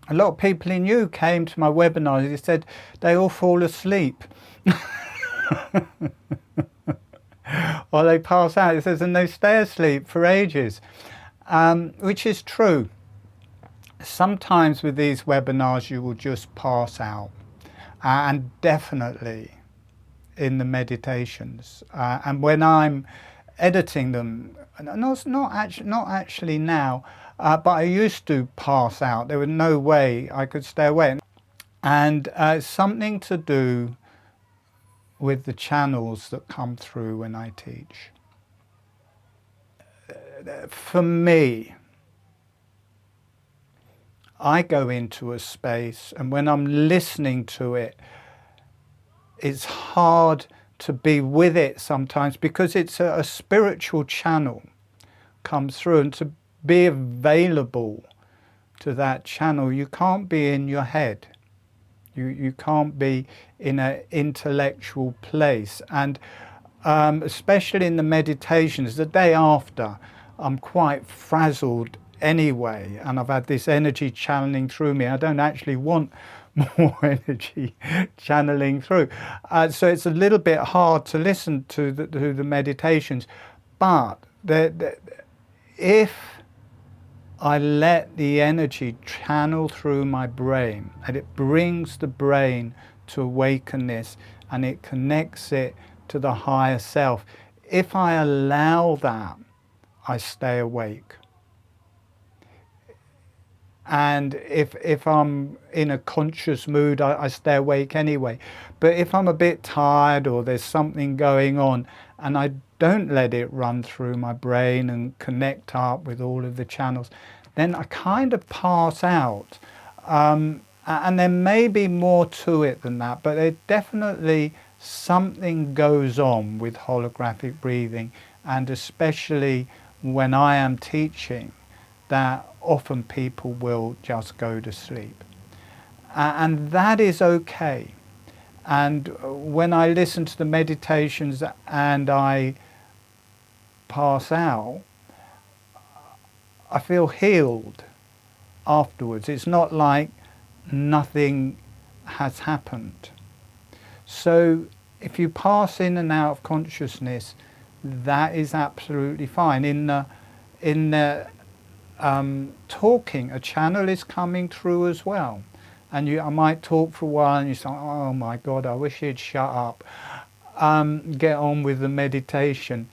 A lot of people in you came to my webinar. They said they all fall asleep. Or they pass out. It says, and they stay asleep for ages, which is true. Sometimes with these webinars you will just pass out, and definitely in the meditations. And when I'm editing them, not actually now, but I used to pass out. There was no way I could stay awake. And something to do with the channels that come through when I teach. For me, I go into a space, and when I'm listening to it, it's hard to be with it sometimes because it's a spiritual channel comes through, and to be available to that channel, you can't be in your head. You can't be in an intellectual place. And especially in the meditations, the day after, I'm quite frazzled anyway, and I've had this energy channeling through me. I don't actually want more energy channeling through. So it's a little bit hard to listen to the meditations. But if I let the energy channel through my brain, and it brings the brain to awakenness, and it connects it to the higher self, if I allow that, I stay awake. And if I'm in a conscious mood, I stay awake anyway. But if I'm a bit tired or there's something going on and I don't let it run through my brain and connect up with all of the channels, then I kind of pass out. And there may be more to it than that, but there definitely something goes on with holographic breathing, and especially when I am teaching, that often people will just go to sleep. And that is okay. And when I listen to the meditations and I pass out, I feel healed afterwards. It's not like nothing has happened. So if you pass in and out of consciousness, that is absolutely fine. In the talking, a channel is coming through as well, and I might talk for a while and you say, oh my God, I wish he'd shut up, get on with the meditation.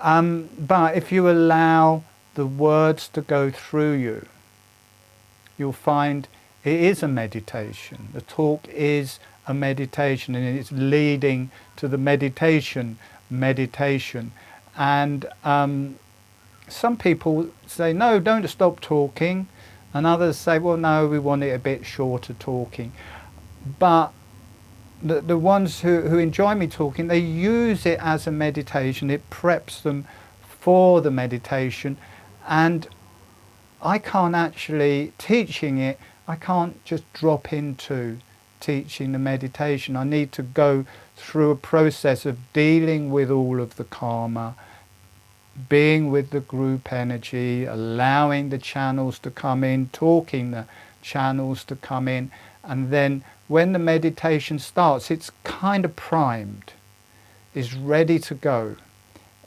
But if you allow the words to go through you, you'll find it is a meditation. The talk is a meditation, and it's leading to the meditation. And some people say, no, don't stop talking. And others say, well, no, we want it a bit shorter talking. But the ones who enjoy me talking, they use it as a meditation. It preps them for the meditation. And I can't actually, teaching it, I can't just drop into teaching the meditation. I need to go through a process of dealing with all of the karma, being with the group energy, allowing the channels to come in, talking the channels to come in, and then when the meditation starts, it's kind of primed, is ready to go.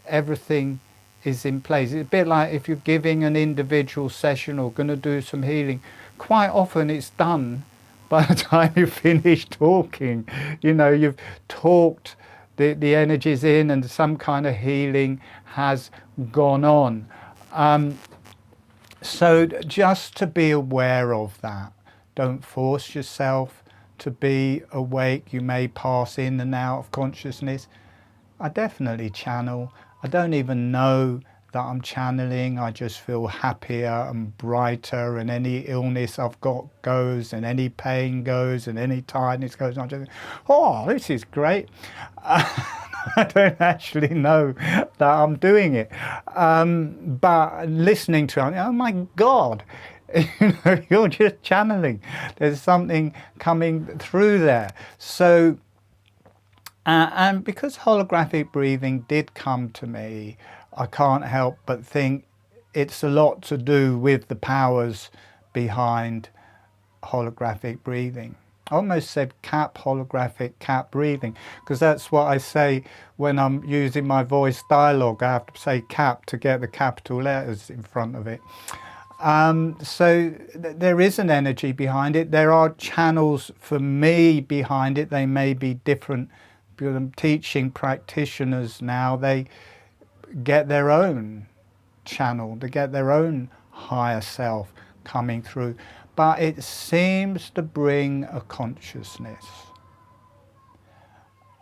Everything is in place. It's a bit like if you're giving an individual session or going to do some healing, quite often it's done by the time you finish talking. You know, you've talked the energies in and some kind of healing has gone on. So just to be aware of that. Don't force yourself to be awake. You may pass in and out of consciousness. I definitely channel. I don't even know that I'm channeling. I just feel happier and brighter, and any illness I've got goes, and any pain goes, and any tiredness goes. And I just, oh, this is great. I don't actually know that I'm doing it. But listening to it, oh my God, you know, you're just channeling. There's something coming through there. So, and because holographic breathing did come to me, I can't help but think it's a lot to do with the powers behind holographic breathing. I almost said holographic cap breathing, because that's what I say when I'm using my voice dialogue. I have to say cap to get the capital letters in front of it. So there is an energy behind it. There are channels for me behind it. They may be different, because I'm teaching practitioners now. They get their own channel, they get their own higher self coming through. But it seems to bring a consciousness.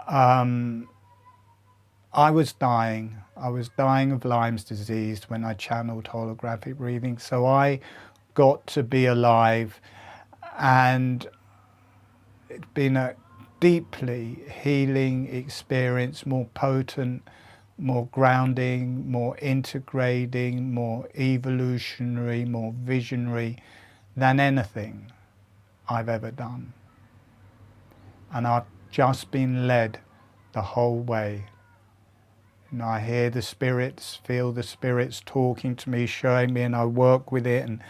I was dying of Lyme's disease when I channeled holographic breathing, so I got to be alive, and it's been a deeply healing experience, more potent, more grounding, more integrating, more evolutionary, more visionary than anything I've ever done. And I've just been led the whole way. And I hear the spirits, feel the spirits talking to me, showing me, and I work with it, and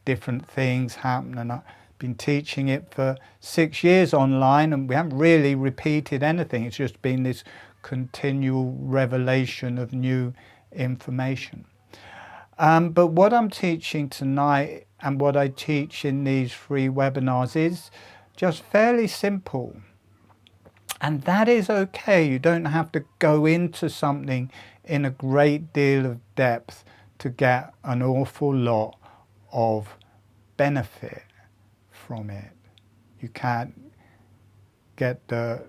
different things happen. And I've been teaching it for 6 years online, and we haven't really repeated anything. It's just been this continual revelation of new information. But what I'm teaching tonight, and what I teach in these free webinars, is just fairly simple. And that is okay. You don't have to go into something in a great deal of depth to get an awful lot of benefit from it. You can't get the,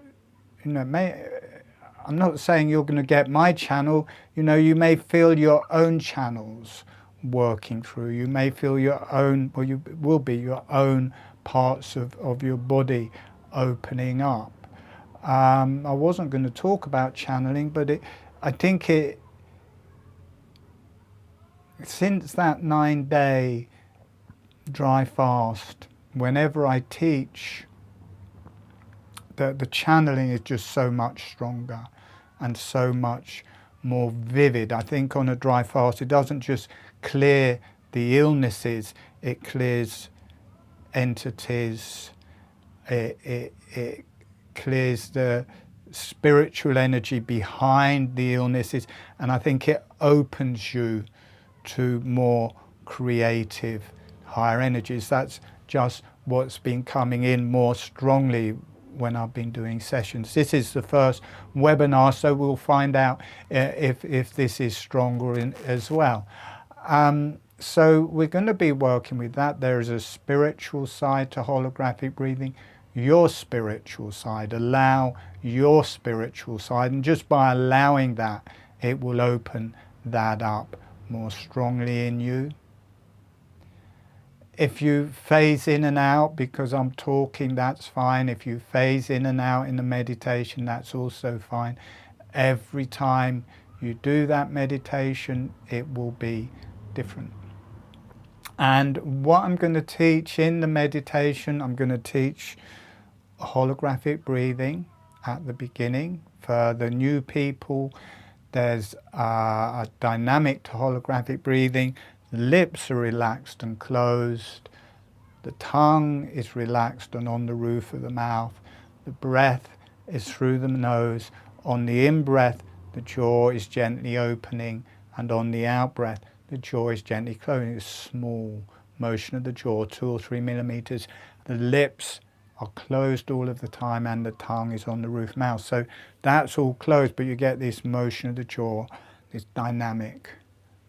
I'm not saying you're going to get my channel. You may feel your own channels working through. You may feel your own, or you will be your own parts of your body opening up. I wasn't going to talk about channeling, but I think since that 9-day dry fast, whenever I teach, the channeling is just so much stronger and so much more vivid. I think on a dry fast, it doesn't just clear the illnesses, it clears entities, it clears the spiritual energy behind the illnesses, and I think it opens you to more creative, higher energies. That's just what's been coming in more strongly when I've been doing sessions. This is the first webinar, so we'll find out if this is stronger as well. So we're going to be working with that. There is a spiritual side to holographic breathing, your spiritual side. Allow your spiritual side, and just by allowing that, it will open that up more strongly in you. If you phase in and out because I'm talking, that's fine. If you phase in and out in the meditation, that's also fine. Every time you do that meditation, it will be different. And what I'm going to teach in the meditation, I'm going to teach holographic breathing at the beginning. For the new people, there's a dynamic to holographic breathing. The lips are relaxed and closed. The tongue is relaxed and on the roof of the mouth. The breath is through the nose. On the in-breath, the jaw is gently opening, and on the out-breath, the jaw is gently closing. It's a small motion of the jaw, 2 or 3 millimeters. The lips are closed all of the time, and the tongue is on the roof mouth. So that's all closed, but you get this motion of the jaw, this dynamic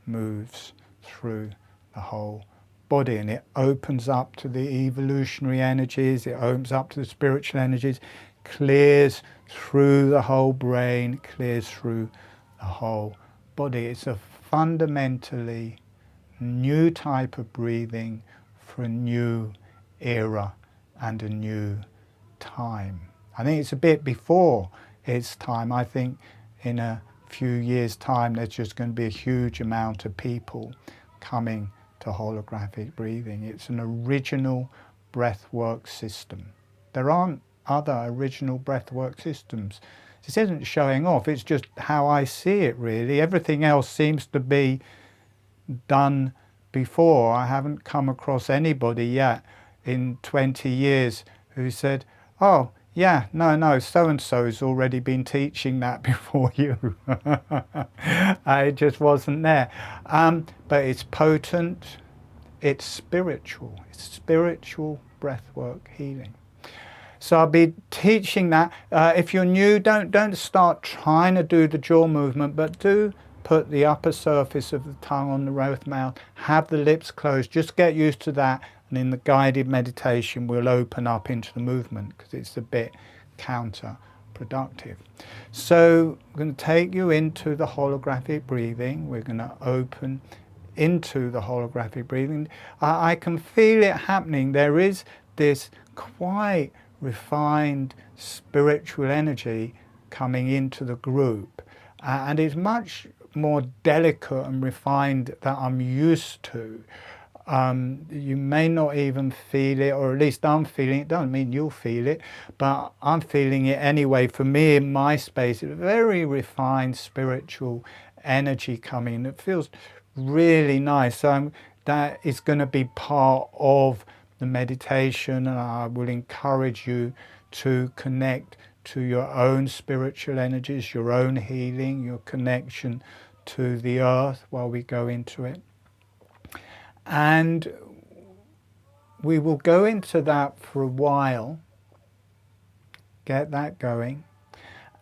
moves through the whole body, and it opens up to the evolutionary energies, it opens up to the spiritual energies, clears through the whole brain, clears through the whole body. It's a fundamentally new type of breathing for a new era and a new time. I think it's a bit before its time. I think in a few years' time there's just going to be a huge amount of people coming to holographic breathing. It's an original breathwork system. There aren't other original breathwork systems. This isn't showing off, it's just how I see it really. Everything else seems to be done before. I haven't come across anybody yet in 20 years who said, oh, yeah, no, so-and-so's already been teaching that before you. It just wasn't there. But it's potent, it's spiritual breathwork healing. So I'll be teaching that. If you're new, don't start trying to do the jaw movement, but do put the upper surface of the tongue on the roof of the mouth, have the lips closed, just get used to that, and in the guided meditation we'll open up into the movement because it's a bit counterproductive. So I'm going to take you into the holographic breathing. We're going to open into the holographic breathing. I can feel it happening. There is this quite refined spiritual energy coming into the group, and it's much more delicate and refined that I'm used to. You may not even feel it, or at least I'm feeling it. Doesn't mean you'll feel it, but I'm feeling it anyway. For me, in my space, it's a very refined spiritual energy coming. It feels really nice. So that is going to be part of the meditation, and I will encourage you to connect to your own spiritual energies, your own healing, your connection to the earth while we go into it. And we will go into that for a while, get that going,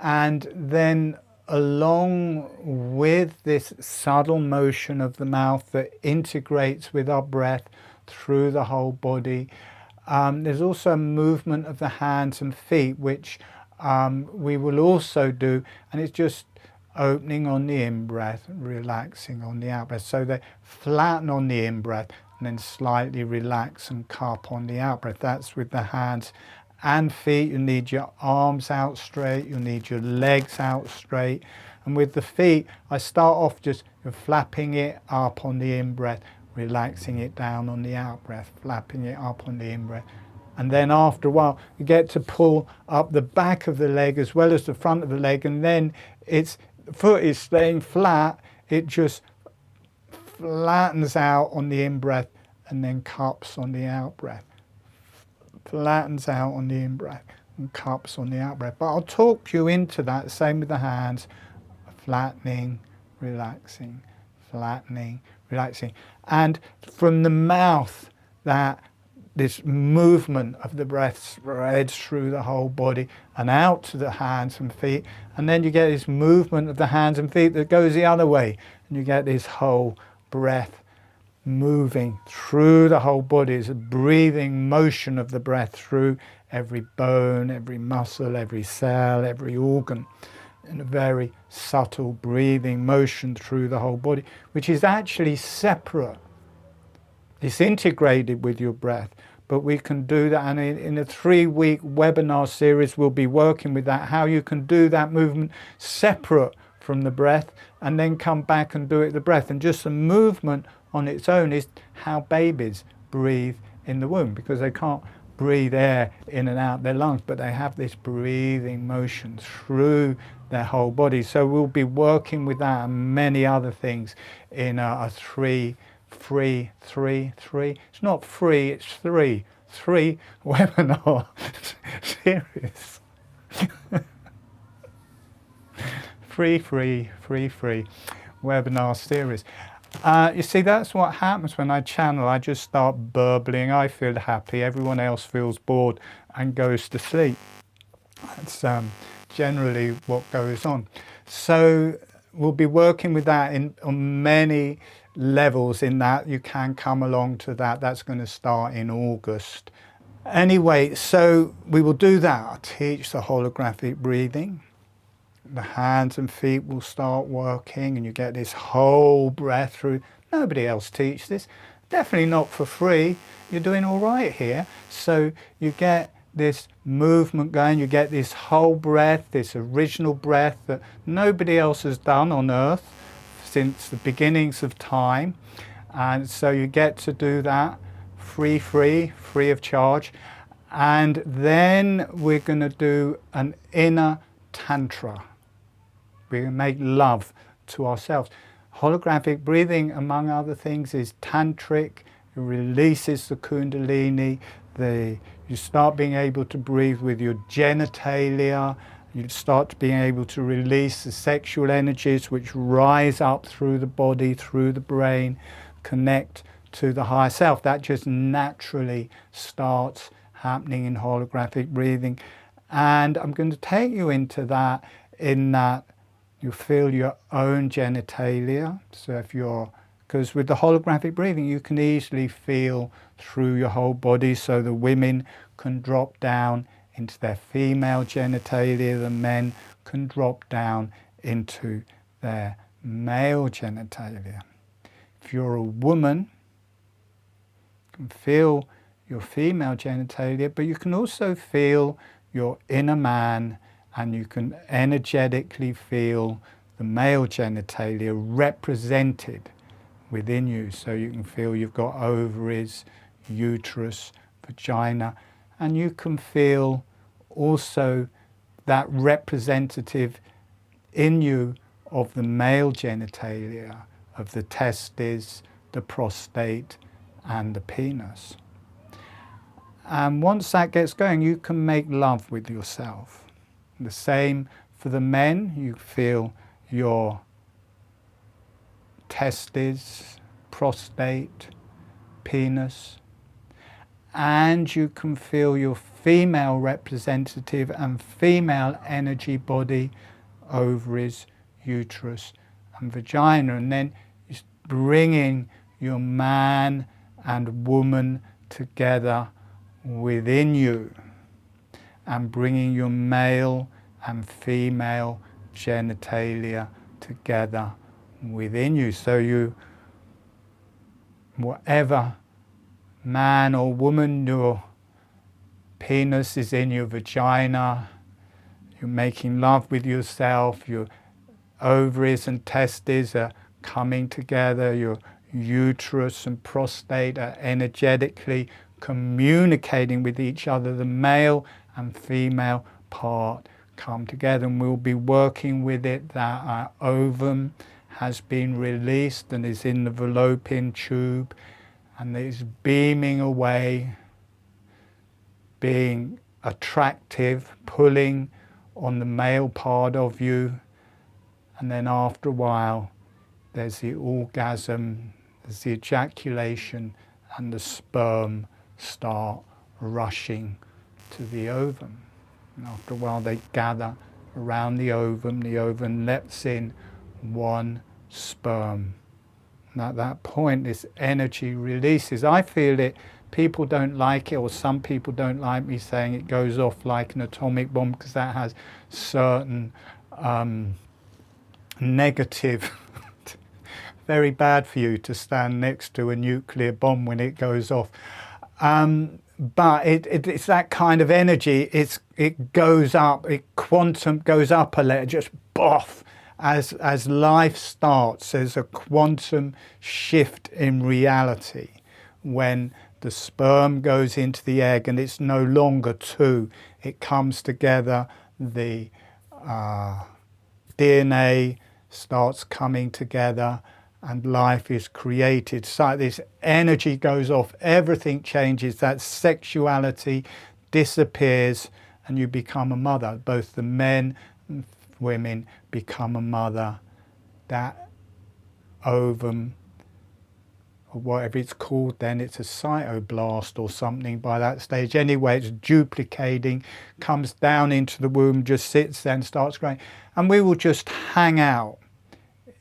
and then along with this subtle motion of the mouth that integrates with our breath through the whole body, there's also a movement of the hands and feet, which we will also do, and it's just opening on the in-breath, relaxing on the out-breath. So they flatten on the in-breath and then slightly relax and cup on the out-breath. That's with the hands and feet. You need your arms out straight, you need your legs out straight. And with the feet, I start off just flapping it up on the in-breath, relaxing it down on the out-breath, flapping it up on the in-breath. And then after a while, you get to pull up the back of the leg as well as the front of the leg, and then its foot is staying flat, it just flattens out on the in-breath and then cups on the out-breath. Flattens out on the in-breath and cups on the out-breath. But I'll talk you into that, same with the hands, flattening, relaxing, flattening, relaxing. And from the mouth, that this movement of the breath spreads through the whole body and out to the hands and feet. And then you get this movement of the hands and feet that goes the other way. And you get this whole breath moving through the whole body. It's a breathing motion of the breath through every bone, every muscle, every cell, every organ. In a very subtle breathing motion through the whole body, which is actually separate. It's integrated with your breath, but we can do that. And in a 3-week webinar series, we'll be working with that, how you can do that movement separate from the breath and then come back and do it the breath. And just the movement on its own is how babies breathe in the womb, because they can't breathe air in and out their lungs, but they have this breathing motion through their whole body. So we'll be working with that and many other things in a 3 it's not free, it's three webinar series. free webinar series. You see, that's what happens when I channel. I just start burbling, I feel happy, everyone else feels bored and goes to sleep. That's generally what goes on. So we'll be working with that on many levels in that. You can come along to that. That's going to start in August. Anyway, so we will do that. I'll teach the holographic breathing. The hands and feet will start working and you get this whole breath through. Nobody else teaches this. Definitely not for free. You're doing all right here. So you get this movement going, you get this whole breath, this original breath that nobody else has done on earth since the beginnings of time. And so you get to do that free of charge. And then we're going to do an inner Tantra. We're going to make love to ourselves. Holographic breathing, among other things, is tantric. It releases the kundalini, You start being able to breathe with your genitalia. You start being able to release the sexual energies which rise up through the body, through the brain, connect to the higher self. That just naturally starts happening in holographic breathing. And I'm going to take you into that, in that you feel your own genitalia. So if you're, because with the holographic breathing, you can easily feel through your whole body. So the women can drop down into their female genitalia, the men can drop down into their male genitalia. If you're a woman, you can feel your female genitalia, but you can also feel your inner man, and you can energetically feel the male genitalia represented within you. So you can feel you've got ovaries, uterus, vagina, and you can feel also that representative in you of the male genitalia, of the testes, the prostate, and the penis. And once that gets going, you can make love with yourself. The same for the men. You feel your testes, prostate, penis, and you can feel your female representative and female energy body, ovaries, uterus, and vagina. And then you're bringing your man and woman together within you, and bringing your male and female genitalia together within you. So you, whatever man or woman, your penis is in your vagina, you're making love with yourself, your ovaries and testes are coming together, your uterus and prostate are energetically communicating with each other. The male and female part come together, and we'll be working with it that our ovum has been released and is in the fallopian tube, and is beaming away, being attractive, pulling on the male part of you. And then after a while, there's the orgasm, there's the ejaculation, and the sperm start rushing to the ovum. And after a while, they gather around the ovum lets in one sperm. And at that point, this energy releases. I feel it. People don't like it, or some people don't like me saying it goes off like an atomic bomb, because that has certain negative, very bad for you to stand next to a nuclear bomb when it goes off. But it's that kind of energy. It goes up, quantum goes up a letter, just boff. As life starts, there's a quantum shift in reality when the sperm goes into the egg, and it's no longer two. It comes together, the DNA starts coming together, and life is created. So this energy goes off, everything changes, that sexuality disappears, and you become a mother. Both the men and women become a mother. That ovum, or whatever it's called then, it's a cytoblast or something by that stage. Anyway, it's duplicating, comes down into the womb, just sits there and starts growing. And we will just hang out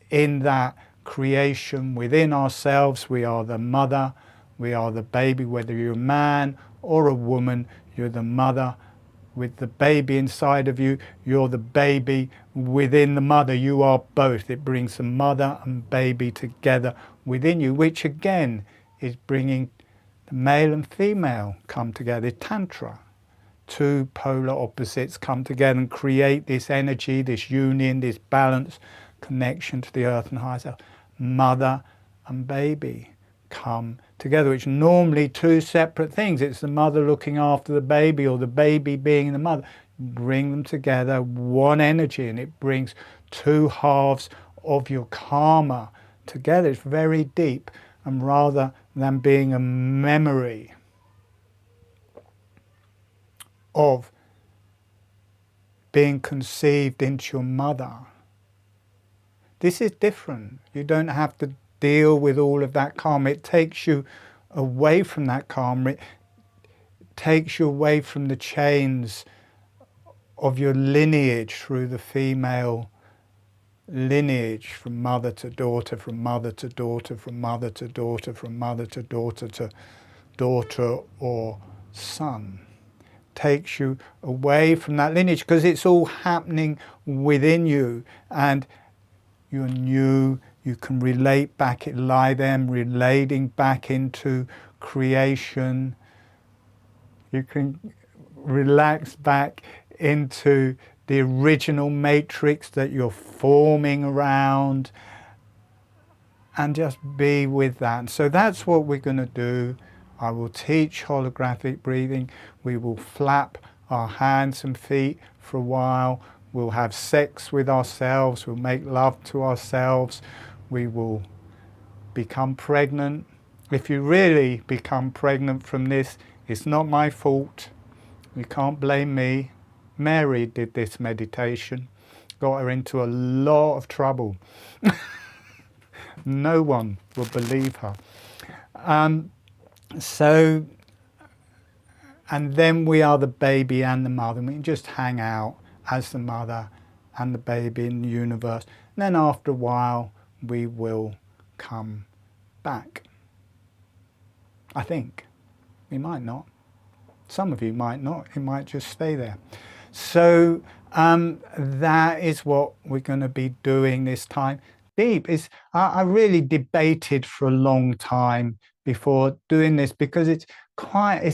in that creation within ourselves. We are the mother, we are the baby. Whether you're a man or a woman, you're the mother with the baby inside of you, you're the baby within the mother. You are both. It brings the mother and baby together within you, which again is bringing the male and female come together. Tantra, two polar opposites come together and create this energy, this union, this balance, connection to the earth and higher self. Mother and baby come together, which are normally two separate things. It's the mother looking after the baby, or the baby being the mother. Bring them together, one energy, and it brings two halves of your karma together. It's very deep, and rather than being a memory of being conceived into your mother. This is different. You don't have to deal with all of that karma. It takes you away from that karma. It takes you away from the chains of your lineage through the female lineage, from mother to daughter, from mother to daughter, from mother to daughter, from mother to daughter or son. Takes you away from that lineage because it's all happening within you, and you're new. You can relate back, lie them relating back into creation. You can relax back into the original matrix that you're forming around, and just be with that. So that's what we're going to do. I will teach holographic breathing. We will flap our hands and feet for a while. We'll have sex with ourselves. We'll make love to ourselves. We will become pregnant. If you really become pregnant from this, it's not my fault. You can't blame me. Mary did this meditation, got her into a lot of trouble. No one will believe her. So, and then we are the baby and the mother. We can just hang out as the mother and the baby in the universe. And then after a while, we will come back. I think. We might not. Some of you might not. It might just stay there. So that is what we're going to be doing this time. Deep is, I really debated for a long time before doing this because it's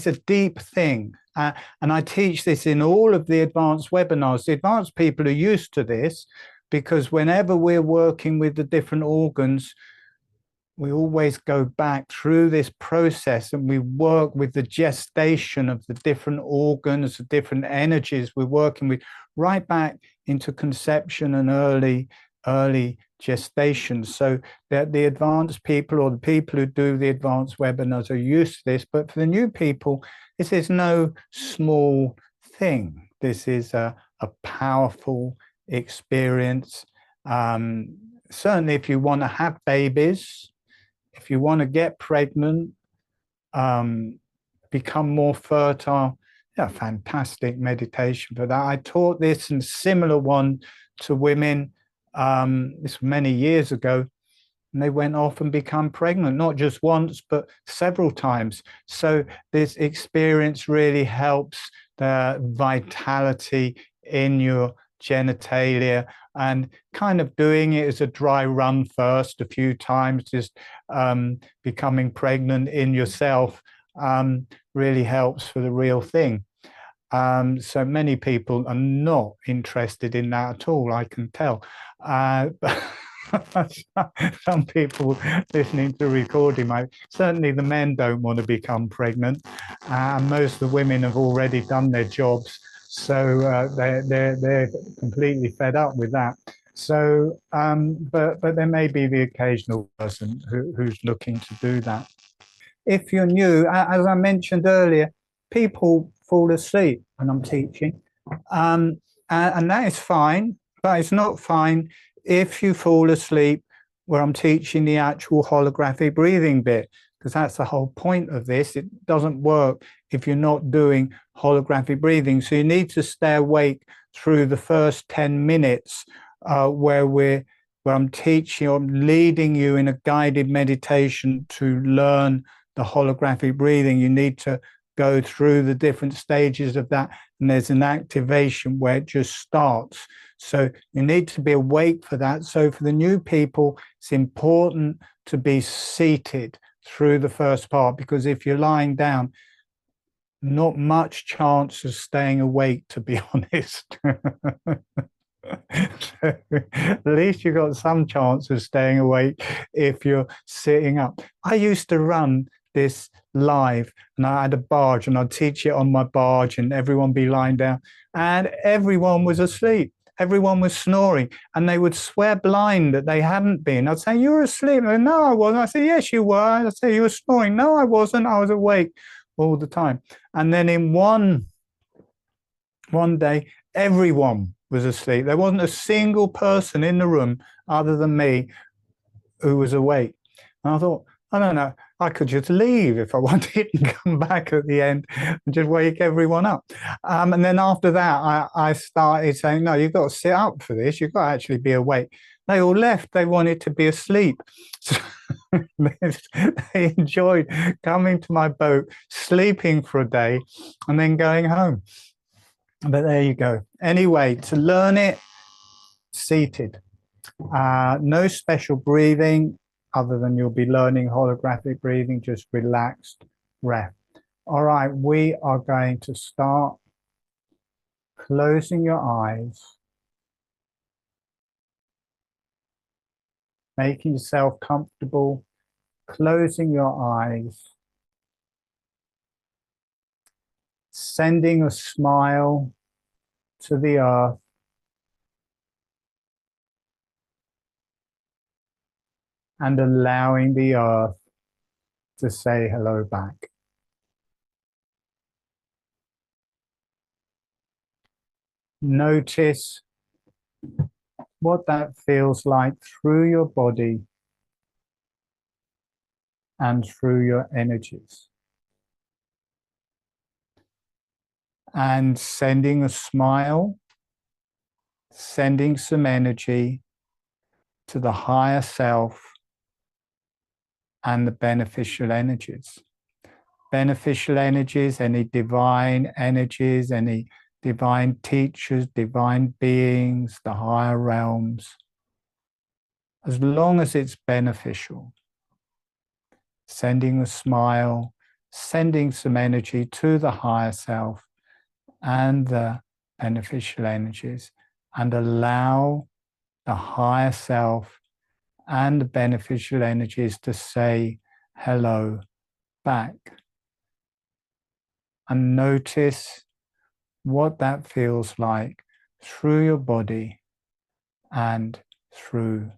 a deep thing. And I teach this in all of the advanced webinars. The advanced people are used to this because whenever we're working with the different organs, we always go back through this process and we work with the gestation of the different organs, the different energies we're working with, right back into conception and early gestation. So that the advanced people or the people who do the advanced webinars are used to this. But for the new people, this is no small thing. This is a powerful experience. Certainly if you want to have babies, if you want to get pregnant, become more fertile, yeah, fantastic meditation for that. I taught this and similar one to women this many years ago, and they went off and become pregnant, not just once, but several times. So this experience really helps the vitality in your genitalia, and kind of doing it as a dry run first a few times, just becoming pregnant in yourself really helps for the real thing. So many people are not interested in that at all, I can tell. Some people listening to the recording, certainly the men don't want to become pregnant. Most of the women have already done their jobs. So they're completely fed up with that. So, but there may be the occasional person who's looking to do that. If you're new, as I mentioned earlier, people fall asleep when I'm teaching, and that is fine. But it's not fine if you fall asleep where I'm teaching the actual holographic breathing bit, because that's the whole point of this. It doesn't work if you're not doing holographic breathing. So you need to stay awake through the first 10 minutes where I'm teaching, I'm leading you in a guided meditation to learn the holographic breathing. You need to go through the different stages of that, and there's an activation where it just starts. So you need to be awake for that. So for the new people, it's important to be seated through the first part, because if you're lying down, not much chance of staying awake, to be honest. So at least you've got some chance of staying awake if you're sitting up. I used to run this live, and I had a barge, and I'd teach it on my barge, and everyone be lying down, and everyone was asleep. Everyone was snoring, and they would swear blind that they hadn't been. I'd say, "You were asleep." And, "No, I wasn't." I say, "Yes, you were." I'd say, "You were snoring." "No, I wasn't. I was awake all the time." And then in one One day, everyone was asleep. There wasn't a single person in the room other than me who was awake. And I thought, I don't know, I could just leave if I wanted and come back at the end and just wake everyone up. And then after that, I started saying, no, you've got to sit up for this. You've got to actually be awake. They all left. They wanted to be asleep. So they enjoyed coming to my boat, sleeping for a day, and then going home. But there you go. Anyway, to learn it, seated. No special breathing other than you'll be learning holographic breathing, just relaxed breath. All right, we are going to start closing your eyes, making yourself comfortable, closing your eyes, sending a smile to the earth, and allowing the earth to say hello back. Notice what that feels like through your body and through your energies. And sending a smile, sending some energy to the higher self and the beneficial energies. Beneficial energies, any divine energies, any divine teachers, divine beings, the higher realms, as long as it's beneficial. Sending a smile, sending some energy to the higher self and the beneficial energies, and allow the higher self and the beneficial energies to say hello back. And notice what that feels like through your body and through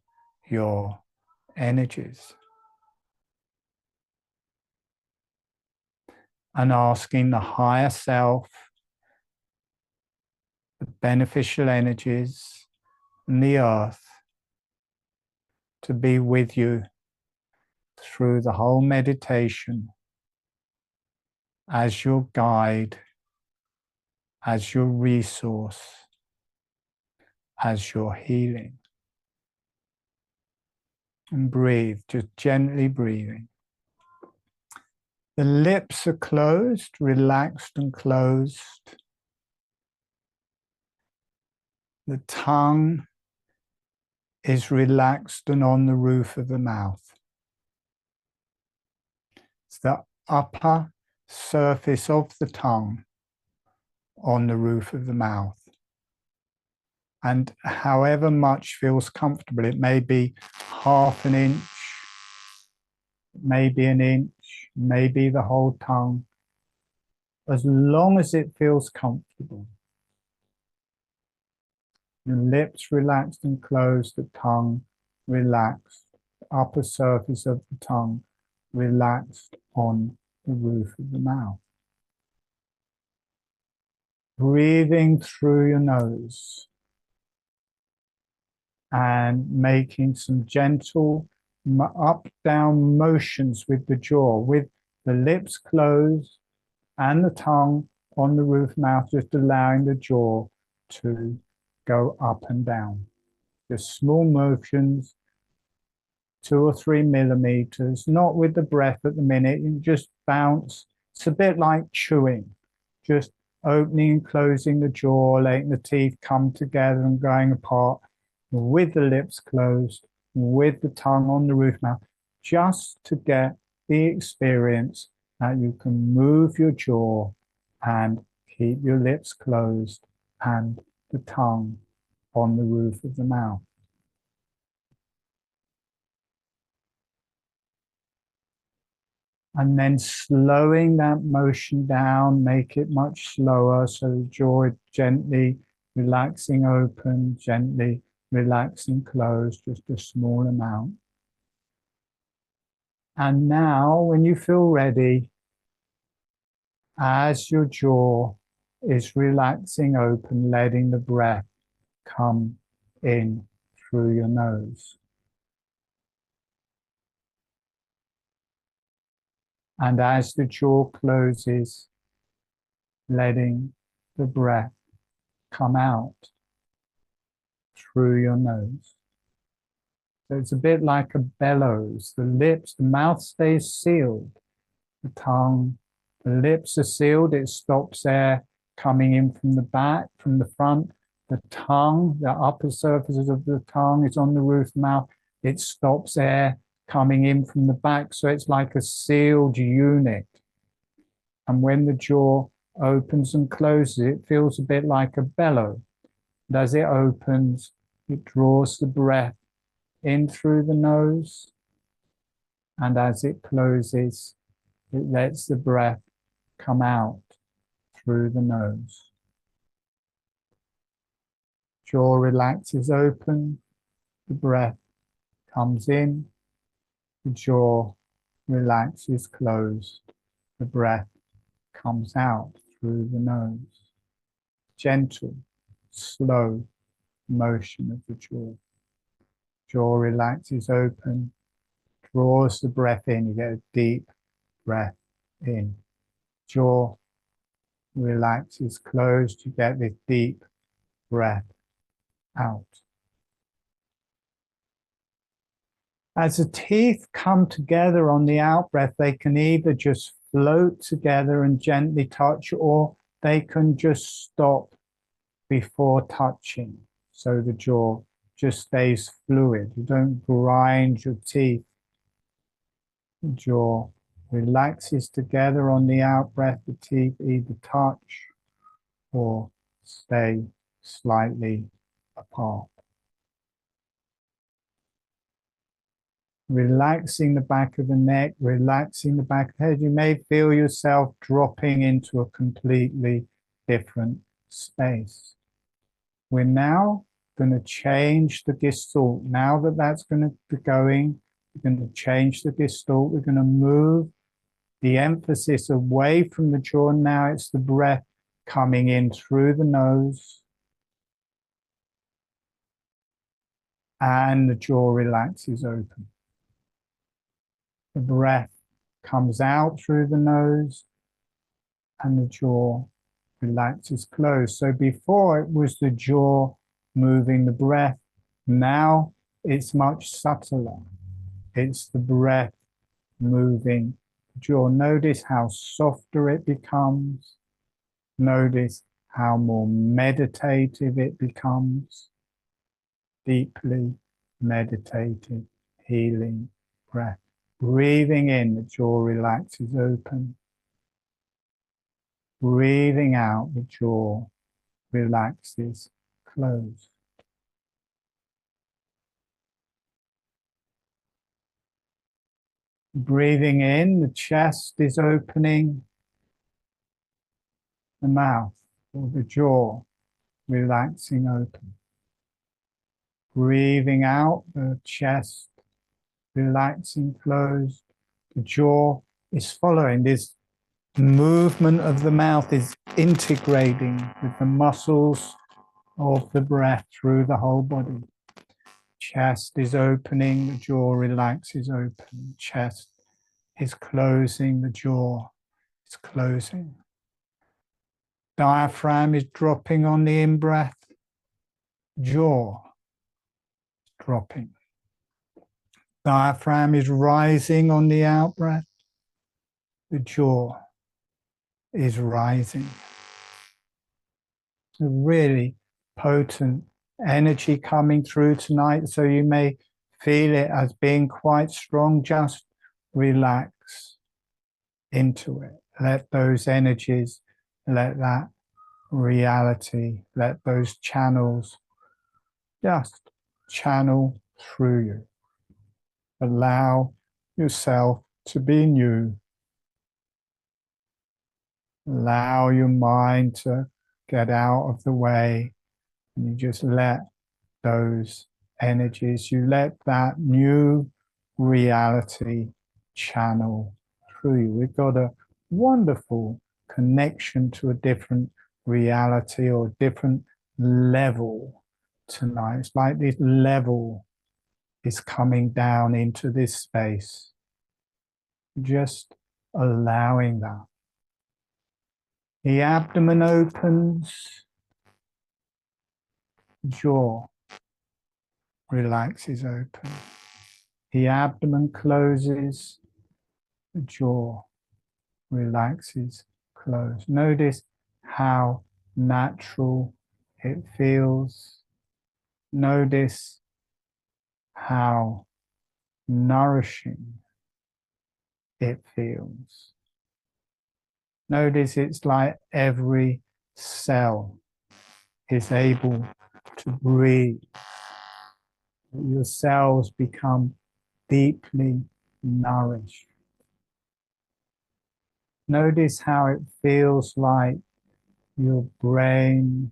your energies. And asking the higher self, the beneficial energies, and the earth to be with you through the whole meditation as your guide, as your resource, as your healing. And breathe, just gently breathing. The lips are closed, relaxed and closed. The tongue is relaxed and on the roof of the mouth. It's the upper surface of the tongue on the roof of the mouth. And however much feels comfortable, it may be half an inch, maybe an inch, maybe the whole tongue, as long as it feels comfortable. The lips relaxed and closed, the tongue relaxed, the upper surface of the tongue relaxed on the roof of the mouth. Breathing through your nose and making some gentle up-down motions with the jaw, with the lips closed and the tongue on the roof mouth, just allowing the jaw to go up and down. Just small motions, 2 or 3 millimeters, not with the breath at the minute, you just bounce. It's a bit like chewing, just opening and closing the jaw, letting the teeth come together and going apart, with the lips closed, with the tongue on the roof mouth, just to get the experience that you can move your jaw and keep your lips closed and the tongue on the roof of the mouth. And then slowing that motion down, make it much slower, so the jaw gently relaxing open, gently relaxing closed, just a small amount. And now, when you feel ready, as your jaw is relaxing open, letting the breath come in through your nose. And as the jaw closes, letting the breath come out through your nose. So it's a bit like a bellows. The lips, the mouth stays sealed. The tongue, the lips are sealed. It stops air coming in from the back, from the front. The tongue, the upper surfaces of the tongue is on the roof of the mouth. It stops air coming in from the back. So it's like a sealed unit. And when the jaw opens and closes, it feels a bit like a bellow. And as it opens, it draws the breath in through the nose. And as it closes, it lets the breath come out through the nose. Jaw relaxes open, the breath comes in, the jaw relaxes closed, the breath comes out through the nose. Gentle, slow motion of the jaw. Jaw relaxes open, draws the breath in, you get a deep breath in. Jaw relaxes closed, you get this deep breath out. As the teeth come together on the out breath, they can either just float together and gently touch, or they can just stop before touching. So the jaw just stays fluid. You don't grind your teeth. The jaw relaxes together on the out breath. The teeth either touch or stay slightly apart. Relaxing the back of the neck, relaxing the back of the head. You may feel yourself dropping into a completely different space. We're now going to change the gestalt. Now that that's going to be going, we're going to change the gestalt. We're going to move the emphasis away from the jaw. Now it's the breath coming in through the nose. And the jaw relaxes open. The breath comes out through the nose and the jaw relaxes closed. So before it was the jaw moving the breath. Now it's much subtler. It's the breath moving the jaw. Notice how softer it becomes. Notice how more meditative it becomes. Deeply meditative, healing breath. Breathing in, the jaw relaxes open. Breathing out, the jaw relaxes closed. Breathing in, the chest is opening. The mouth or the jaw relaxing open. Breathing out, the chest relaxing closed. The jaw is following. This movement of the mouth is integrating with the muscles of the breath through the whole body. Chest is opening, the jaw relaxes open. Chest is closing, the jaw is closing. Diaphragm is dropping on the in-breath. Jaw is dropping. Diaphragm is rising on the out-breath. The jaw is rising. It's a really potent energy coming through tonight, so you may feel it as being quite strong. Just relax into it. Let those energies, let that reality, let those channels just channel through you. Allow yourself to be new. Allow your mind to get out of the way, and you just let those energies, you let that new reality channel through you. We've got a wonderful connection to a different reality or different level tonight. It's like this level is coming down into this space. Just allowing that. The abdomen opens, jaw relaxes open. The abdomen closes, the jaw relaxes closed. Notice how natural it feels. Notice how nourishing it feels. Notice it's like every cell is able to breathe. Your cells become deeply nourished. Notice how it feels like your brain,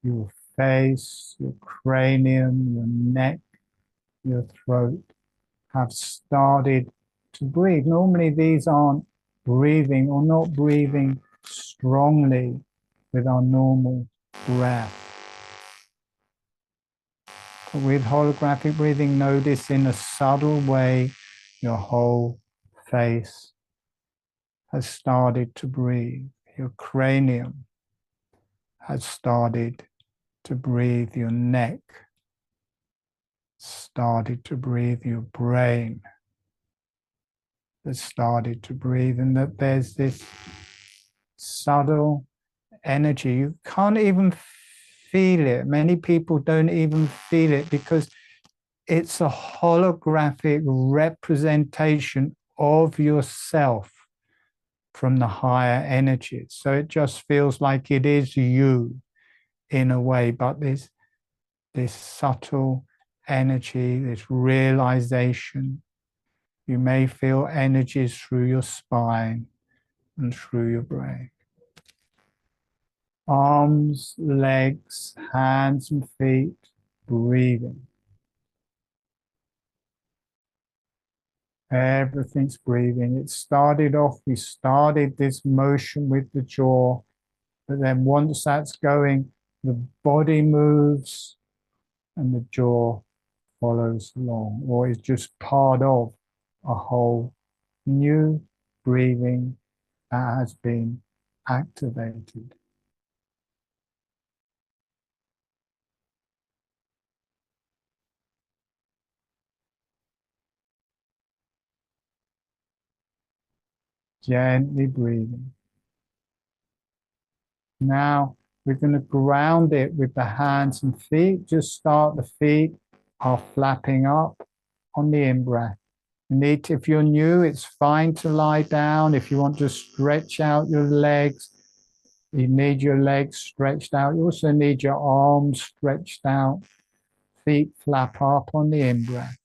your face, your cranium, your neck, your throat have started to breathe. Normally these aren't breathing or not breathing strongly with our normal breath. But with holographic breathing, notice in a subtle way your whole face has started to breathe. Your cranium has started to breathe. Your neck started to breathe. Your brain has started to breathe. And that there's this subtle energy. You can't even feel it. Many people don't even feel it because it's a holographic representation of yourself from the higher energies. So it just feels like it is you in a way, but this subtle energy, this realization. You may feel energies through your spine and through your brain. Arms, legs, hands and feet, breathing. Everything's breathing. It started off, we started this motion with the jaw, but then once that's going, the body moves and the jaw follows along, or is just part of a whole new breathing that has been activated. Gently breathing. Now we're going to ground it with the hands and feet. Just start, the feet are flapping up on the in-breath. If you're new, it's fine to lie down. If you want to stretch out your legs, you need your legs stretched out. You also need your arms stretched out. Feet flap up on the in-breath.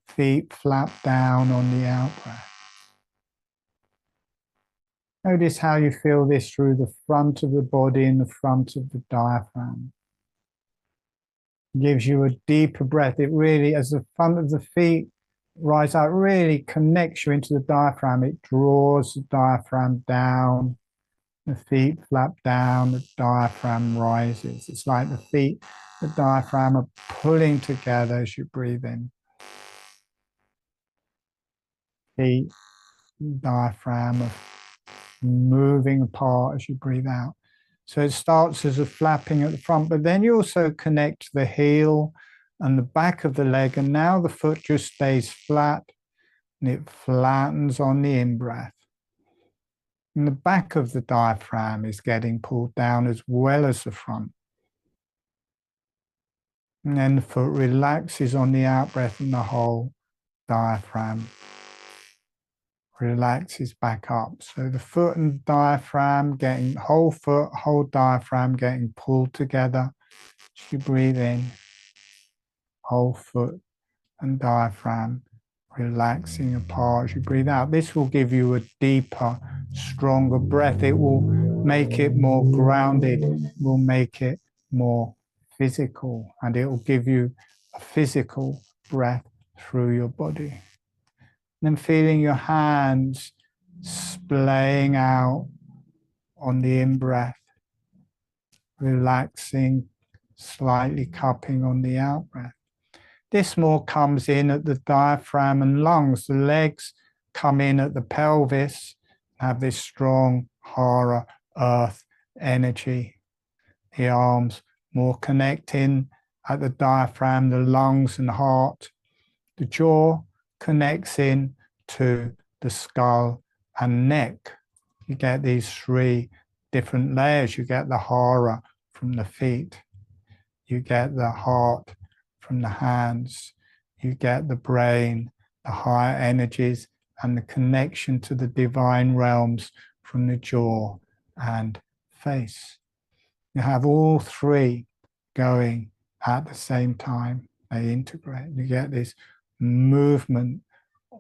Feet flap down on the out-breath. Notice how you feel this through the front of the body and the front of the diaphragm. It gives you a deeper breath. It really, as the front of the feet rise out, really connects you into the diaphragm. It draws the diaphragm down. The feet flap down, the diaphragm rises. It's like the feet, the diaphragm are pulling together as you breathe in. Feet, diaphragm are moving apart as you breathe out. So it starts as a flapping at the front, but then you also connect the heel and the back of the leg, and now the foot just stays flat and it flattens on the in-breath. And the back of the diaphragm is getting pulled down as well as the front. And then the foot relaxes on the out-breath and the whole diaphragm relaxes back up. So the foot and diaphragm getting, whole foot, whole diaphragm getting pulled together as you breathe in. Whole foot and diaphragm relaxing apart as you breathe out. This will give you a deeper, stronger breath. It will make it more grounded. It will make it more physical, and it will give you a physical breath through your body. And then feeling your hands splaying out on the in-breath, relaxing, slightly cupping on the out-breath. This more comes in at the diaphragm and lungs. The legs come in at the pelvis, have this strong hara, earth energy. The arms more connecting at the diaphragm, the lungs and heart. The jaw connects in to the skull and neck. You get these three different layers. You get the hara from the feet. You get the heart from the hands. You get the brain, the higher energies, and the connection to the divine realms from the jaw and face. You have all three going at the same time. They integrate. You get this movement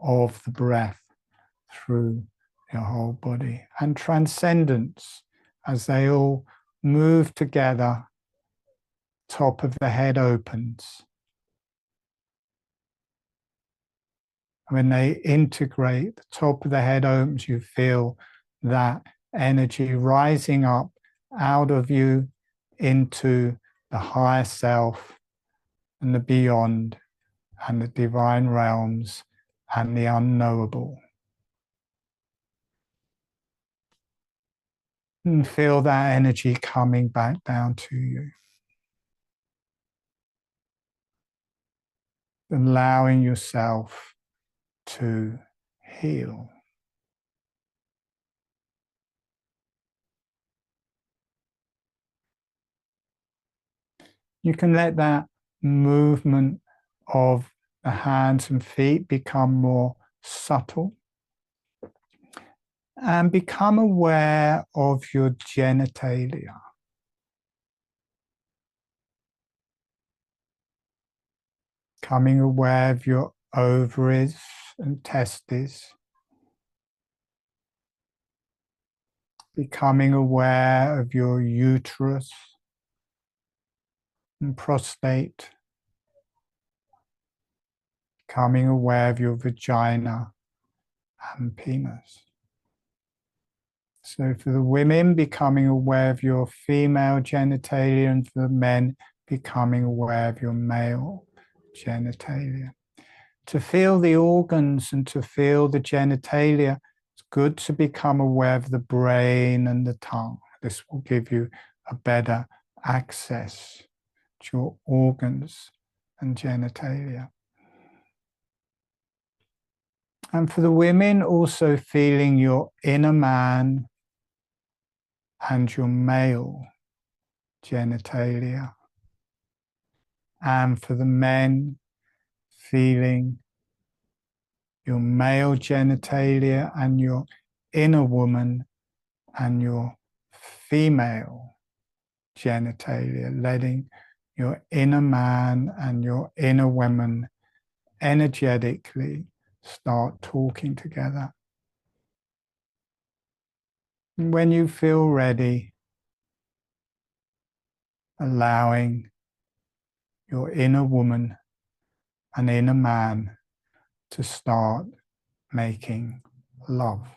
of the breath through your whole body, and transcendence as they all move together. Top of the head opens. When they integrate, the top of the head opens, you feel that energy rising up out of you into the higher self and the beyond and the divine realms and the unknowable. And feel that energy coming back down to you. Allowing yourself to heal. You can let that movement of the hands and feet become more subtle, and become aware of your genitalia. Becoming aware of your ovaries and testes. Becoming aware of your uterus and prostate. Becoming aware of your vagina and penis. So for the women, becoming aware of your female genitalia, and for the men, becoming aware of your male genitalia. To feel the organs and to feel the genitalia, it's good to become aware of the brain and the tongue. This will give you a better access to your organs and genitalia. And for the women, also feeling your inner man and your male genitalia. And for the men, feeling your male genitalia and your inner woman and your female genitalia, letting your inner man and your inner woman energetically start talking together. And when you feel ready, allowing your inner woman and inner man to start making love.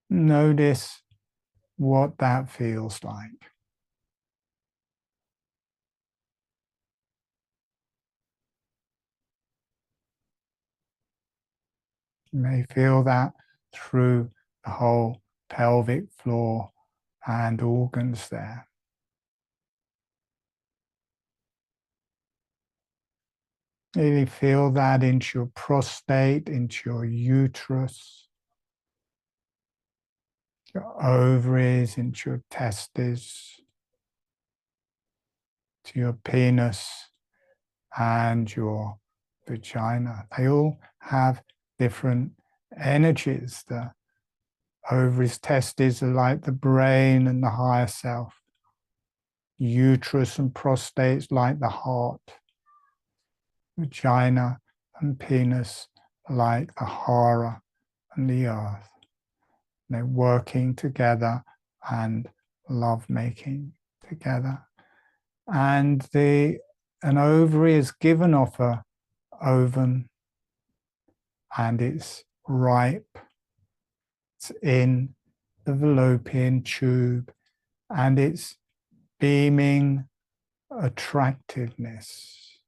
Notice what that feels like. You may feel that through the whole pelvic floor and organs there. Really feel that into your prostate, into your uterus, your ovaries, into your testes, to your penis and your vagina. They all have different energies. The ovaries, testes are like the brain and the higher self. Uterus and prostates like the heart. Vagina and penis like the hara and the earth. They're working together and lovemaking together. And the An ovary is given off a ovum and it's ripe. It's in the fallopian tube and it's beaming attractiveness,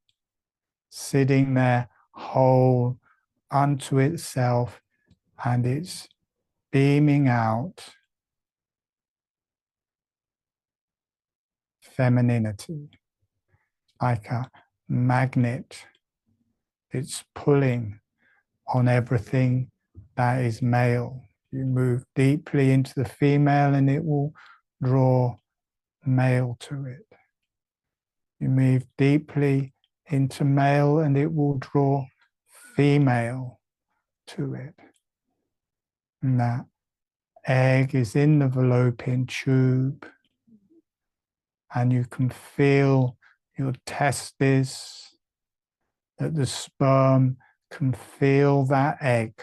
sitting there whole unto itself, and it's beaming out femininity like a magnet. It's pulling on everything that is male. You move deeply into the female and it will draw male to it. You move deeply into male and it will draw female to it. And that egg is in the fallopian tube and you can feel your testes, that the sperm can feel that egg.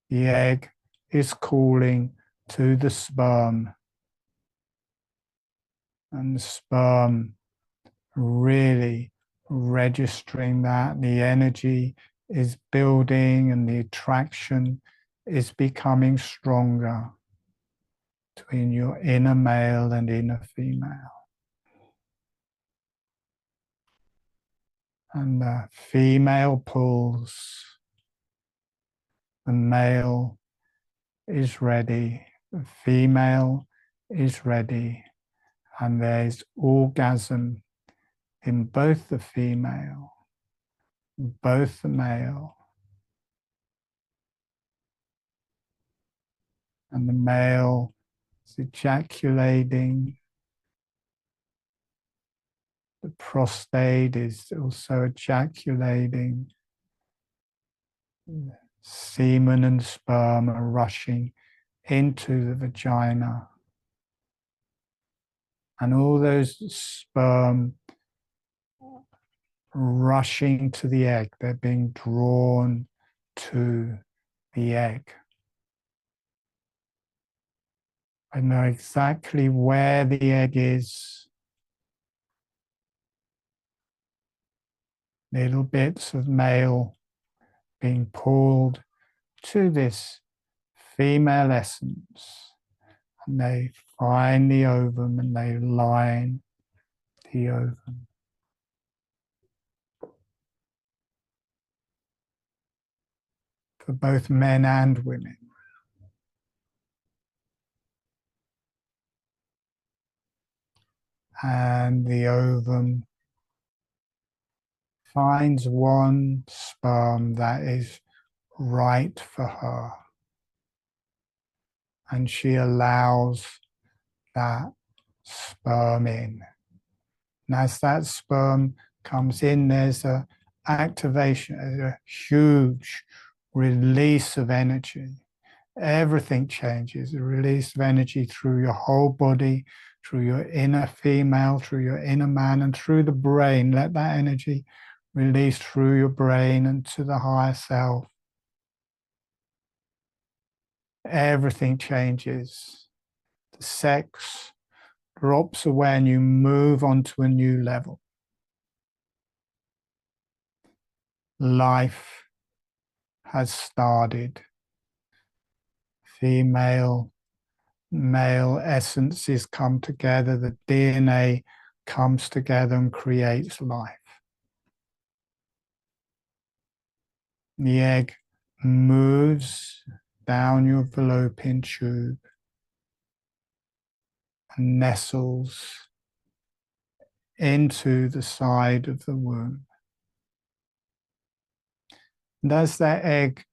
The egg is calling to the sperm, and the sperm really registering that the energy is building and the attraction is becoming stronger between your inner male and inner female. And the female pulls, the male is ready, the female is ready, and there's orgasm in both the female, both the male. And the male is ejaculating. The prostate is also ejaculating. Semen and sperm are rushing into the vagina. And all those sperm rushing to the egg, they're being drawn to the egg. I know exactly where the egg is. Little bits of male being pulled to this female essence. And they find the ovum and they line the ovum. For both men and women. And the ovum finds one sperm that is right for her. And she allows that sperm in. And as that sperm comes in, there's an activation, there's a huge release of energy. Everything changes, a release of energy through your whole body, through your inner female, through your inner man, and through the brain. Let that energy release through your brain and to the higher self. Everything changes. The sex drops away and you move on to a new level. Life has started. Female, male essences come together. The DNA comes together and creates life. The egg moves down your fallopian tube and nestles into the side of the womb. And as that egg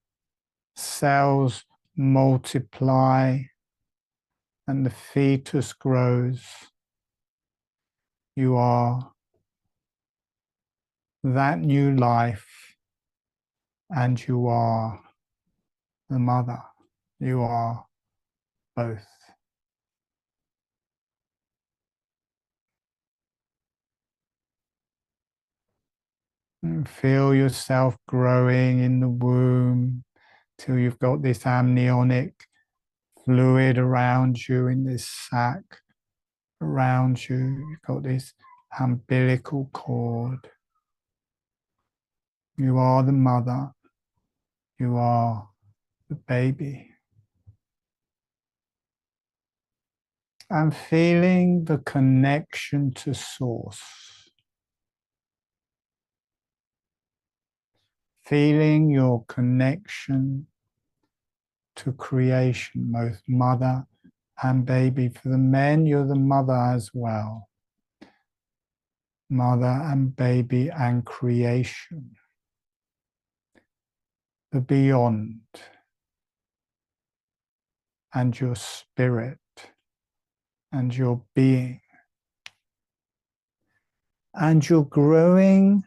cells multiply and the fetus grows, you are that new life and you are the mother. You are both. And feel yourself growing in the womb till you've got this amniotic fluid around you in this sac around you. You've got this umbilical cord. You are the mother. You are the baby. And feeling the connection to source. Feeling your connection to creation, both mother and baby. For the men, you're the mother as well. Mother and baby and creation. The beyond and your spirit and your being. And you're growing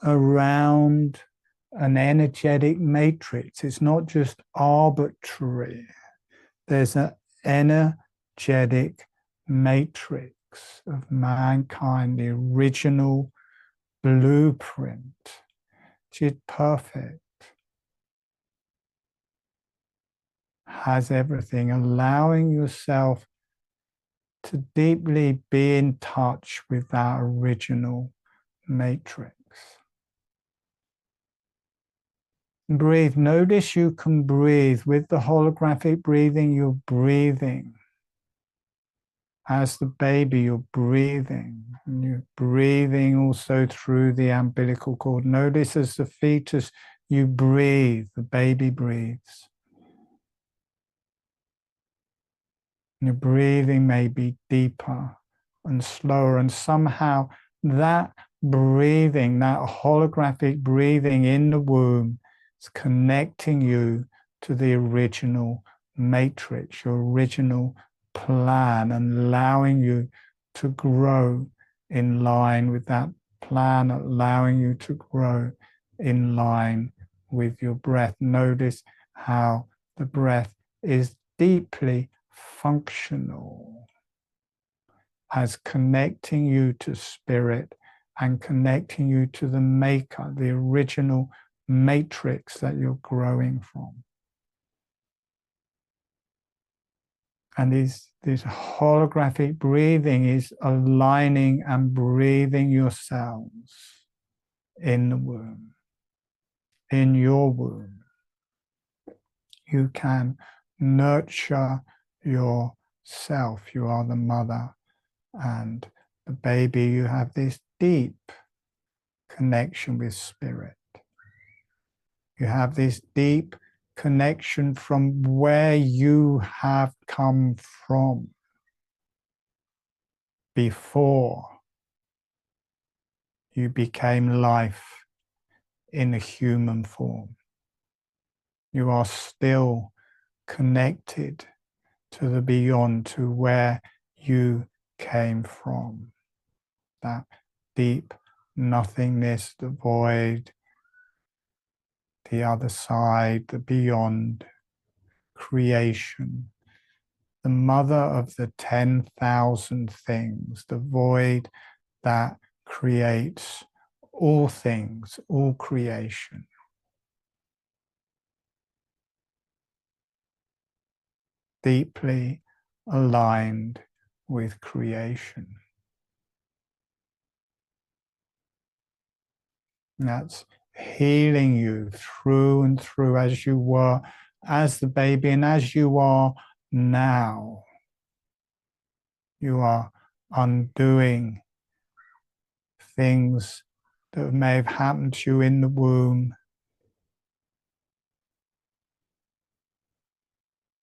around an energetic matrix. It's not just arbitrary. There's an energetic matrix of mankind, the original blueprint, which is perfect, has everything, allowing yourself to deeply be in touch with that original matrix. Breathe. Notice you can breathe. With the holographic breathing, you're breathing. As the baby, you're breathing. And you're breathing also through the umbilical cord. Notice as the fetus, you breathe. The baby breathes. Your breathing may be deeper and slower, and somehow that breathing, that holographic breathing in the womb, is connecting you to the original matrix, your original plan, and allowing you to grow in line with that plan, allowing you to grow in line with your breath. Notice how the breath is deeply functional as connecting you to spirit and connecting you to the maker, the original matrix that you're growing from. And this holographic breathing is aligning and breathing yourselves in the womb, in your womb. You can nurture yourself. You are the mother and the baby. You have this deep connection with spirit. You have this deep connection from where you have come from before you became life in a human form. You are still connected to the beyond, to where you came from. That deep nothingness, the void, the other side, the beyond, creation, the mother of the 10,000 things, the void that creates all things, all creation. Deeply aligned with creation. And that's healing you through and through as you were as the baby and as you are now. You are undoing things that may have happened to you in the womb.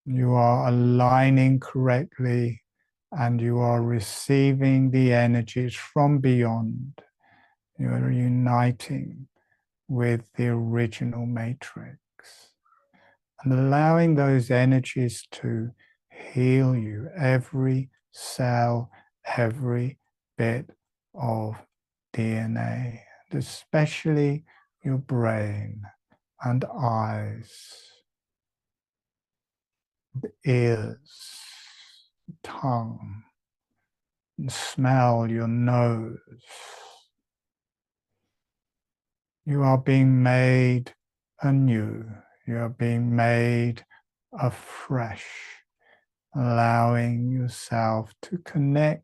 You are aligning correctly and you are receiving the energies from beyond. You are uniting with the original matrix and allowing those energies to heal you, every cell, every bit of DNA, and especially your brain and eyes, ears, tongue, and smell, your nose. You are being made anew. You are being made afresh, allowing yourself to connect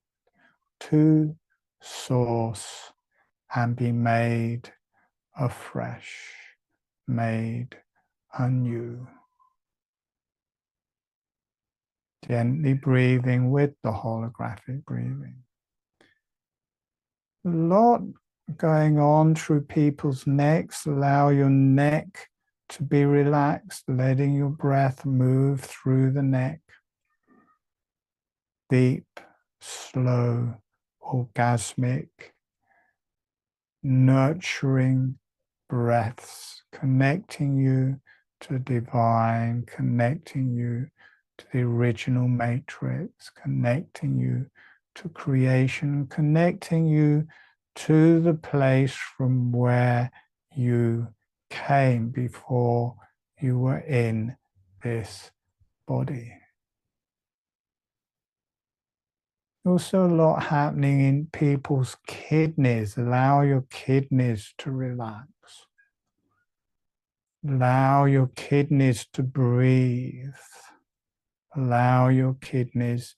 to source and be made afresh, made anew. Gently breathing with the holographic breathing. A lot going on through people's necks. Allow your neck to be relaxed, letting your breath move through the neck. Deep, slow, orgasmic, nurturing breaths, connecting you to divine, connecting you to the original matrix, connecting you to creation, connecting you to the place from where you came before you were in this body. Also a lot happening in people's kidneys. Allow your kidneys to relax. Allow your kidneys to breathe. Allow your kidneys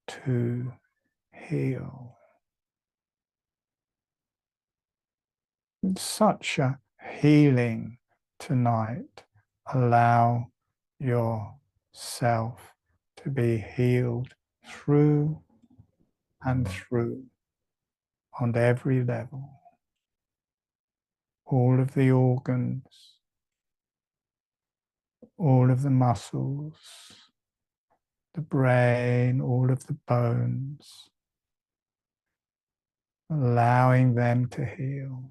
to heal. It's such a healing tonight. Allow yourself to be healed through and through on every level. All of the organs, all of the muscles, the brain, all of the bones, allowing them to heal.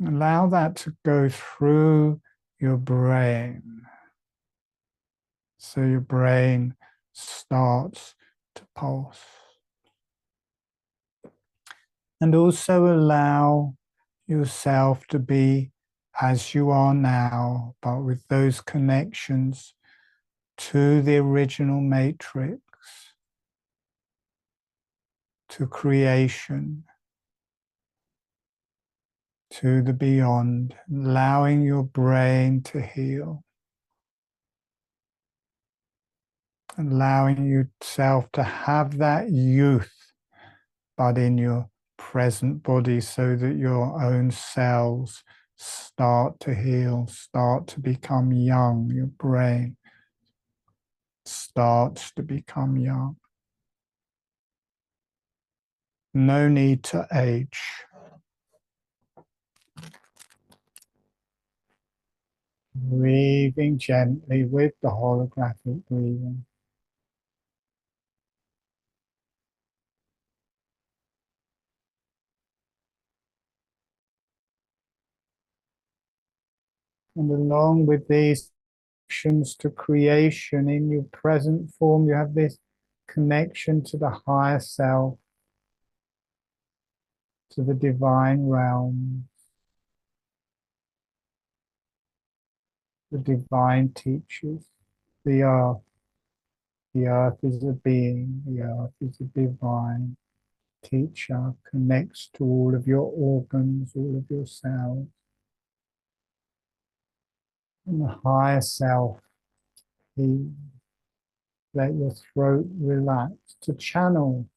Allow that to go through your brain. So your brain starts to pulse. And also allow yourself to be as you are now, but with those connections to the original matrix, to creation, to the beyond, allowing your brain to heal, allowing yourself to have that youth, but in your present body, so that your own cells start to heal, start to become young. Your brain starts to become young. No need to age. Breathing gently with the holographic breathing. And along with these connections to creation in your present form, you have this connection to the higher self, to the divine realm, the divine teachers, the earth. The earth is a being, the earth is a divine teacher, connects to all of your organs, all of your cells. And the higher self, let your throat relax. To channel,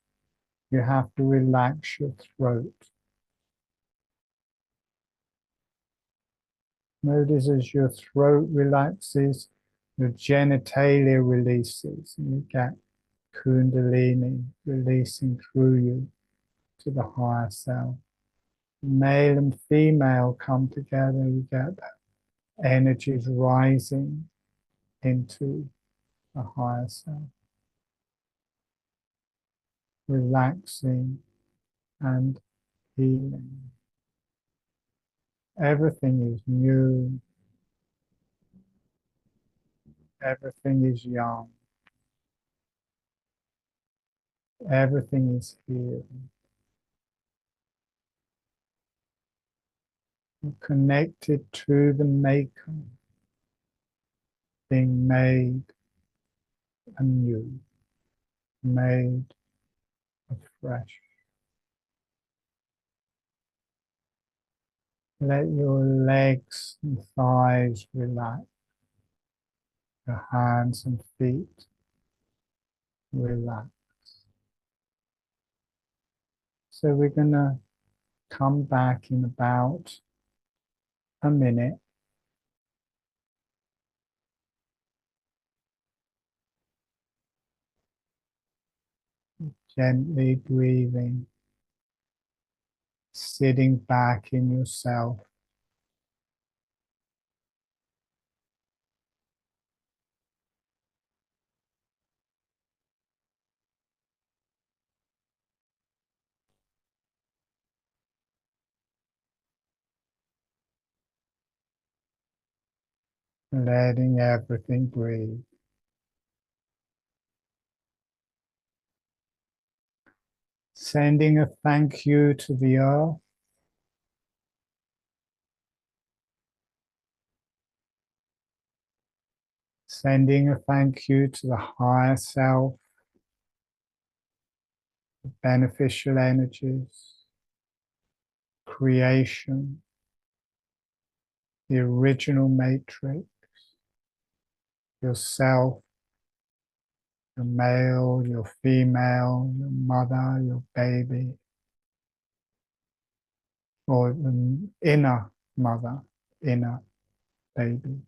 you have to relax your throat. Notice as your throat relaxes, your genitalia releases, and you get Kundalini releasing through you to the higher self. Male and female come together, you get energies rising into the higher self, relaxing and healing. Everything is new, everything is young, everything is healed. You're connected to the Maker, being made anew, made afresh. Let your legs and thighs relax, your hands and feet relax. So we're going to come back in about a minute. Gently breathing, sitting back in yourself. Letting everything breathe. Sending a thank you to the earth. Sending a thank you to the higher self, the beneficial energies, creation, the original matrix, yourself, your male, your female, your mother, your baby, or the inner mother, inner baby.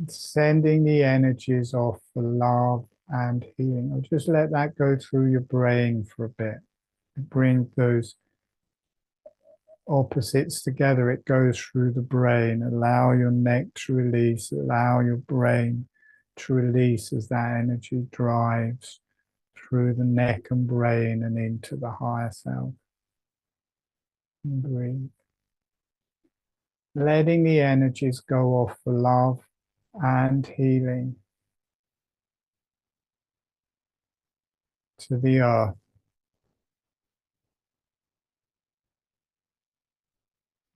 Sending the energies off for love and healing. Or just let that go through your brain for a bit. Bring those opposites together. It goes through the brain. Allow your neck to release. Allow your brain to release as that energy drives through the neck and brain and into the higher self. And breathe. Letting the energies go off for love and healing to the earth.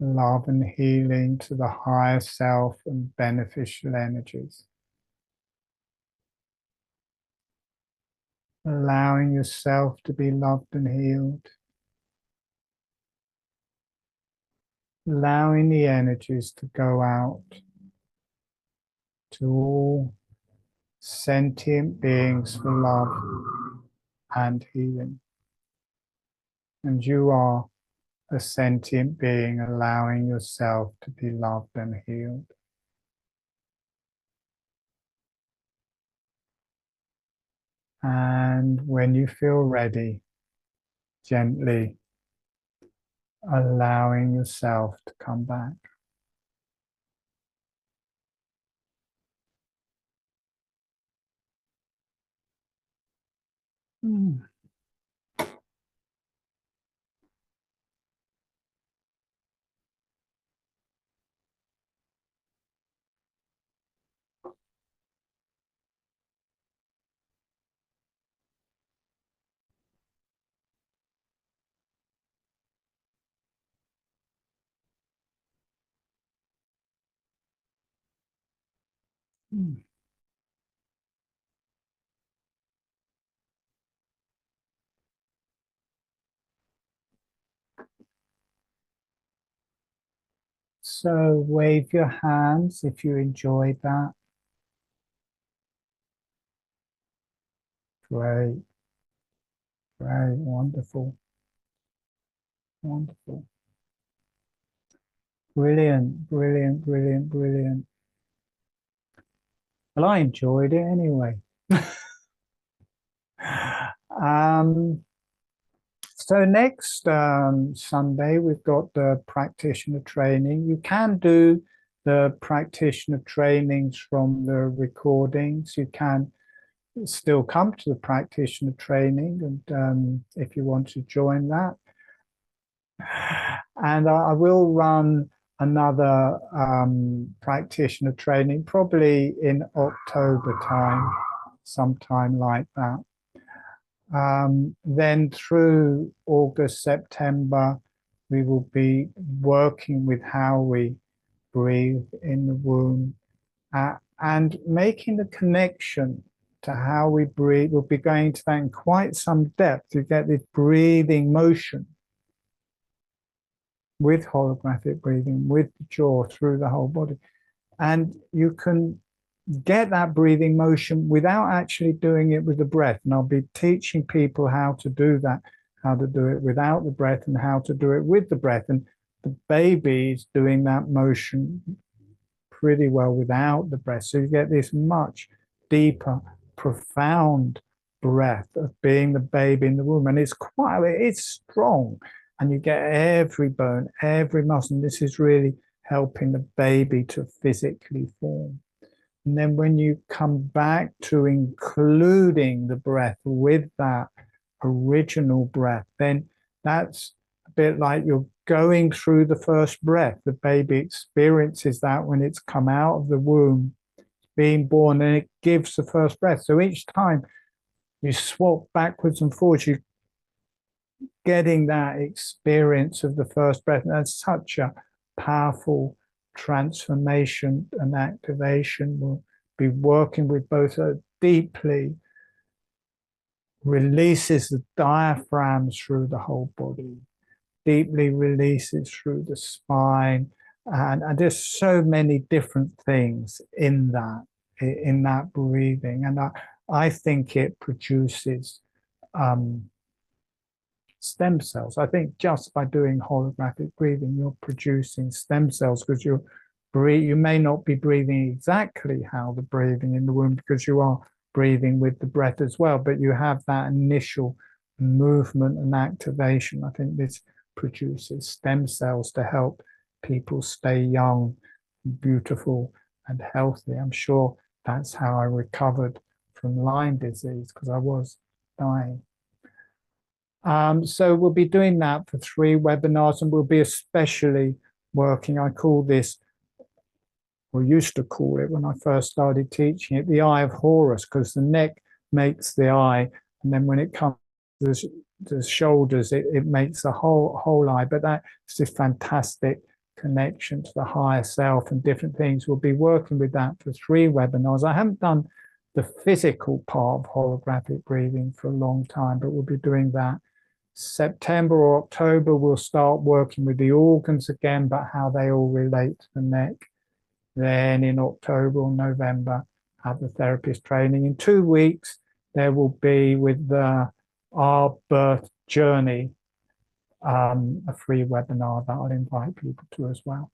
Love and healing to the higher self and beneficial energies. Allowing yourself to be loved and healed. Allowing the energies to go out to all sentient beings for love and healing. And you are a sentient being, allowing yourself to be loved and healed. And when you feel ready, gently allowing yourself to come back. So wave your hands if you enjoyed that. Great, great, wonderful, wonderful. Brilliant, brilliant, brilliant, brilliant. Well, I enjoyed it anyway. So next Sunday, we've got the practitioner training. You can do the practitioner trainings from the recordings. You can still come to the practitioner training, and if you want to join that. And I will run another practitioner training, probably in October time, sometime like that. Then through August, September, we will be working with how we breathe in the womb and making the connection to how we breathe. We'll be going into that in quite some depth. You get this breathing motion with holographic breathing, with the jaw through the whole body. And you can get that breathing motion without actually doing it with the breath. And I'll be teaching people how to do that, how to do it without the breath and how to do it with the breath. And the baby is doing that motion pretty well without the breath. So you get this much deeper, profound breath of being the baby in the womb. And it's strong. And you get every bone, every muscle. And this is really helping the baby to physically form. And then when you come back to including the breath with that original breath, then that's a bit like you're going through the first breath. The baby experiences that when it's come out of the womb, being born, and it gives the first breath. So each time you swap backwards and forwards, you're getting that experience of the first breath. And that's such a powerful transformation and activation. We'll be working with both deeply releases the diaphragm through the whole body, deeply releases through the spine, and there's so many different things in that breathing. And I think it produces stem cells. I think just by doing holographic breathing, you're producing stem cells, because you may not be breathing exactly how the breathing in the womb, because you are breathing with the breath as well, but you have that initial movement and activation. I think this produces stem cells to help people stay young, beautiful, and healthy. I'm sure that's how I recovered from Lyme disease, because I was dying. So we'll be doing that for 3 webinars, and we'll be especially working, I call this, or used to call it when I first started teaching it, the eye of Horus, because the neck makes the eye, and then when it comes to the shoulders, it makes the whole eye. But that's this fantastic connection to the higher self and different things. We'll be working with that for 3 webinars. I haven't done the physical part of holographic breathing for a long time, but we'll be doing that. September or October, we'll start working with the organs again, but how they all relate to the neck. Then in October or November, have the therapist training. In 2 weeks, there will be with our birth journey, a free webinar that I'll invite people to as well.